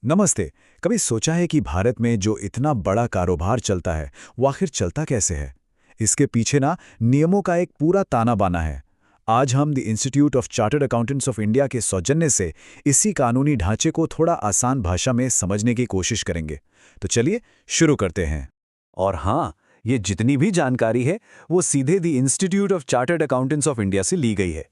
नमस्ते। कभी सोचा है कि भारत में जो इतना बड़ा कारोबार चलता है वो आखिर चलता कैसे है? इसके पीछे ना नियमों का एक पूरा ताना बाना है। आज हम the institute of chartered accountants of India के सौजन्य से इसी कानूनी ढांचे को थोड़ा आसान भाषा में समझने की कोशिश करेंगे। तो चलिए शुरू करते हैं। और हाँ, ये जितनी भी जानकारी है वो सीधे the institute of chartered accountants of India से ली गई है।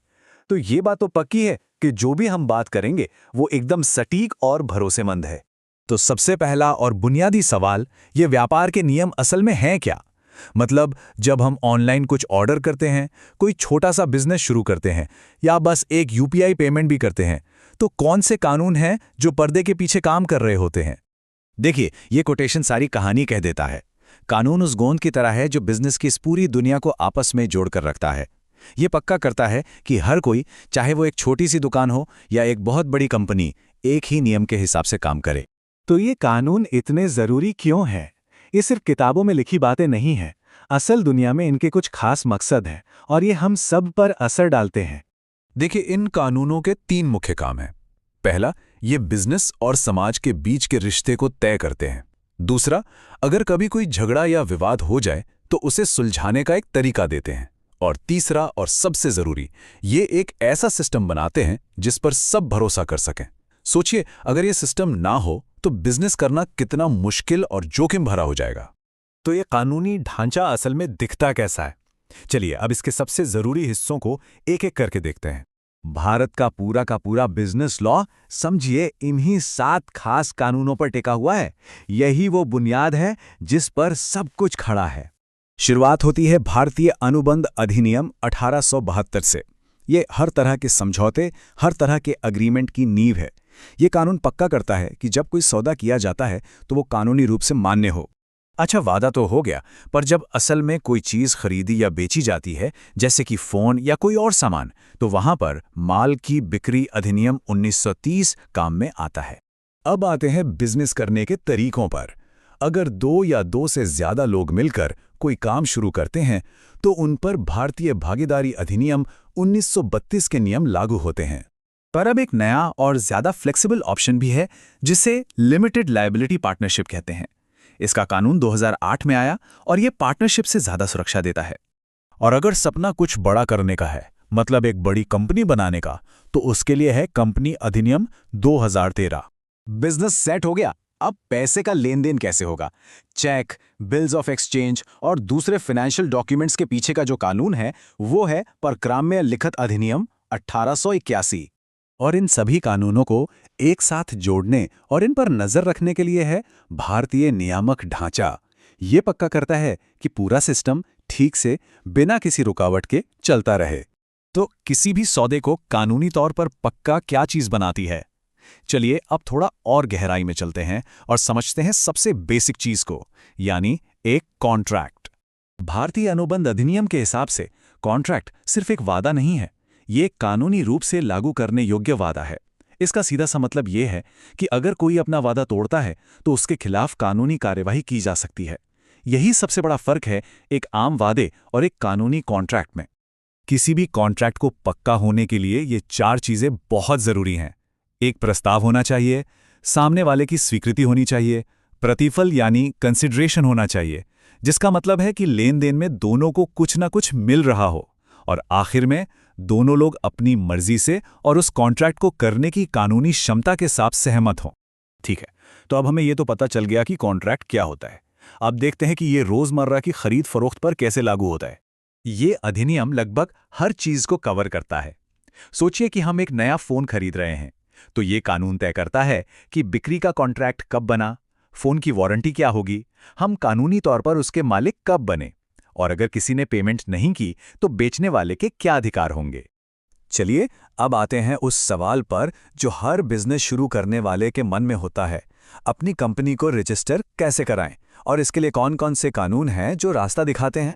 तो ये बात तो पक्की है कि जो भी हम बात करेंगे वो एकदम सटीक और भरोसेमंद है। तो सबसे पहला और बुनियादी सवाल, ये व्यापार के नियम असल में हैं क्या? मतलब जब हम ऑनलाइन कुछ ऑर्डर करते हैं, कोई छोटा सा बिजनेस शुरू करते हैं या बस एक यूपीआई पेमेंट भी करते हैं, तो कौन से कानून हैं जो पर्दे के पीछे काम कर रहे होते हैं? देखिए, ये कोटेशन सारी कहानी कह देता है। कानून उस गोंद की तरह है जो बिजनेस की इस पूरी दुनिया को आपस में जोड़कर रखता है। ये पक्का करता है कि हर कोई, चाहे वो एक छोटी सी दुकान हो या एक बहुत बड़ी कंपनी, एक ही नियम के हिसाब से काम करे। तो ये कानून इतने जरूरी क्यों हैं? ये सिर्फ किताबों में लिखी बातें नहीं हैं। असल दुनिया में इनके कुछ खास मकसद हैं और ये हम सब पर असर डालते हैं। देखिए, इन कानूनों के 3 मुख्य काम हैं। पहला, ये बिजनेस और समाज के बीच के रिश्ते को तय करते हैं। दूसरा, अगर कभी कोई झगड़ा या विवाद हो जाए तो उसे सुलझाने का एक तरीका देते हैं। और तीसरा और सबसे जरूरी, ये एक ऐसा सिस्टम बनाते हैं जिस पर सब भरोसा कर सकें। सोचिए, अगर ये सिस्टम ना हो तो बिजनेस करना कितना मुश्किल और जोखिम भरा हो जाएगा। तो ये कानूनी ढांचा असल में दिखता कैसा है? चलिए अब इसके सबसे जरूरी हिस्सों को एक एक करके देखते हैं। भारत का पूरा बिजनेस लॉ समझिए इन्हीं 7 खास कानूनों पर टिका हुआ है। यही वो बुनियाद है जिस पर सब कुछ खड़ा है। शुरुआत होती है भारतीय अनुबंध अधिनियम 1872 से। ये हर तरह के समझौते, हर तरह के अग्रीमेंट की नींव है। ये कानून पक्का करता है कि जब कोई सौदा किया जाता है तो वो कानूनी रूप से मान्य हो। अच्छा, वादा तो हो गया, पर जब असल में कोई चीज़ खरीदी या बेची जाती है, जैसे कि फ़ोन या कोई और सामान, तो वहाँ पर माल की बिक्री अधिनियम 1930 काम में आता है। अब आते हैं बिजनेस करने के तरीकों पर। अगर 2 या 2 से ज़्यादा लोग मिलकर कोई काम शुरू करते हैं तो उन पर भारतीय भागीदारी अधिनियम 1932 के नियम लागू होते हैं। पर अब एक नया और ज़्यादा फ्लेक्सिबल ऑप्शन भी है जिसे लिमिटेड लायबिलिटी पार्टनरशिप कहते हैं। इसका कानून 2008 में आया और ये पार्टनरशिप से ज़्यादा सुरक्षा देता है। और अगर सपना कुछ बड़ा करने का है, मतलब एक बड़ी कंपनी बनाने का, तो उसके लिए है कंपनी अधिनियम 2013। बिजनेस सेट हो गया, अब पैसे का लेन देन कैसे होगा? चेक, बिल्स ऑफ एक्सचेंज और दूसरे फाइनेंशियल डॉक्यूमेंट्स के पीछे का जो कानून है वो है परक्राम्य लिखित अधिनियम 1881। और इन सभी कानूनों को एक साथ जोड़ने और इन पर नजर रखने के लिए है भारतीय नियामक ढांचा। ये पक्का करता है कि पूरा सिस्टम ठीक से, बिना किसी रुकावट के चलता रहे। तो किसी भी सौदे को कानूनी तौर पर पक्का क्या चीज बनाती है? चलिए अब थोड़ा और गहराई में चलते हैं और समझते हैं सबसे बेसिक चीज को, यानी एक कॉन्ट्रैक्ट। भारतीय अनुबंध अधिनियम के हिसाब से कॉन्ट्रैक्ट सिर्फ एक वादा नहीं है, ये एक कानूनी रूप से लागू करने योग्य वादा है। इसका सीधा सा मतलब ये है कि अगर कोई अपना वादा तोड़ता है तो उसके खिलाफ कानूनी कार्यवाही की जा सकती है। यही सबसे बड़ा फर्क है एक आम वादे और एक कानूनी कॉन्ट्रैक्ट में। किसी भी कॉन्ट्रैक्ट को पक्का होने के लिए ये 4 चीजें बहुत जरूरी हैं। एक प्रस्ताव होना चाहिए, सामने वाले की स्वीकृति होनी चाहिए, प्रतिफल यानी कंसिडरेशन होना चाहिए, जिसका मतलब है कि लेन देन में दोनों को कुछ ना कुछ मिल रहा हो, और आखिर में दोनों लोग अपनी मर्जी से और उस कॉन्ट्रैक्ट को करने की कानूनी क्षमता के साथ सहमत हों। ठीक है, तो अब हमें ये तो पता चल गया कि कॉन्ट्रैक्ट क्या होता है। अब देखते हैं कि ये रोजमर्रा की खरीद फरोख्त पर कैसे लागू होता है। ये अधिनियम लगभग हर चीज को कवर करता है। सोचिए कि हम एक नया फोन खरीद रहे हैं, तो ये कानून तय करता है कि बिक्री का कॉन्ट्रैक्ट कब बना, फोन की वारंटी क्या होगी, हम कानूनी तौर पर उसके मालिक कब बने, और अगर किसी ने पेमेंट नहीं की तो बेचने वाले के क्या अधिकार होंगे। चलिए अब आते हैं उस सवाल पर जो हर बिजनेस शुरू करने वाले के मन में होता है, अपनी कंपनी को रजिस्टर कैसे कराएं और इसके लिए कौन कौन से कानून हैं जो रास्ता दिखाते हैं।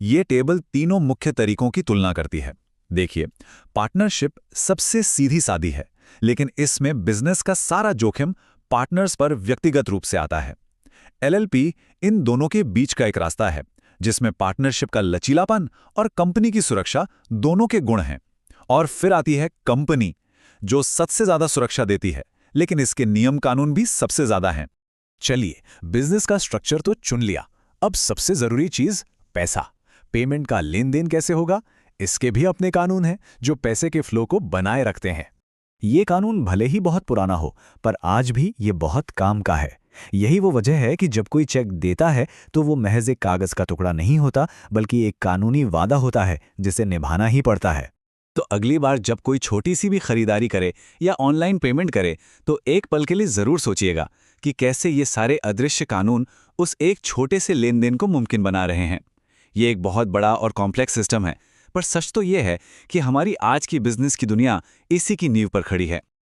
ये टेबल तीनों मुख्य तरीकों की तुलना करती है। देखिए, पार्टनरशिप सबसे सीधी सादी है, लेकिन इसमें बिजनेस का सारा जोखिम पार्टनर्स पर व्यक्तिगत रूप से आता है। एलएलपी इन दोनों के बीच का एक रास्ता है जिसमें पार्टनरशिप का लचीलापन और कंपनी की सुरक्षा दोनों के गुण हैं। और फिर आती है कंपनी, जो सबसे ज्यादा सुरक्षा देती है, लेकिन इसके नियम कानून भी सबसे ज्यादा हैं। चलिए, बिजनेस का स्ट्रक्चर तो चुन लिया, अब सबसे जरूरी चीज पैसा, पेमेंट का लेन देन कैसे होगा, इसके भी अपने कानून हैं जो पैसे के फ्लो को बनाए रखते हैं। ये कानून भले ही बहुत पुराना हो, पर आज भी ये बहुत काम का है। यही वो वजह है कि जब कोई चेक देता है तो वो महज एक कागज का टुकड़ा नहीं होता, बल्कि एक कानूनी वादा होता है जिसे निभाना ही पड़ता है। तो अगली बार जब कोई छोटी सी भी खरीदारी करे या ऑनलाइन पेमेंट करे, तो एक पल के लिए जरूर सोचिएगा कि कैसे ये सारे अदृश्य कानून उस एक छोटे से लेन देन को मुमकिन बना रहे हैं। ये एक बहुत बड़ा और कॉम्प्लेक्स सिस्टम है, पर सच तो ये है कि हमारी आज की बिजनेस की दुनिया इसी की नींव पर खड़ी है।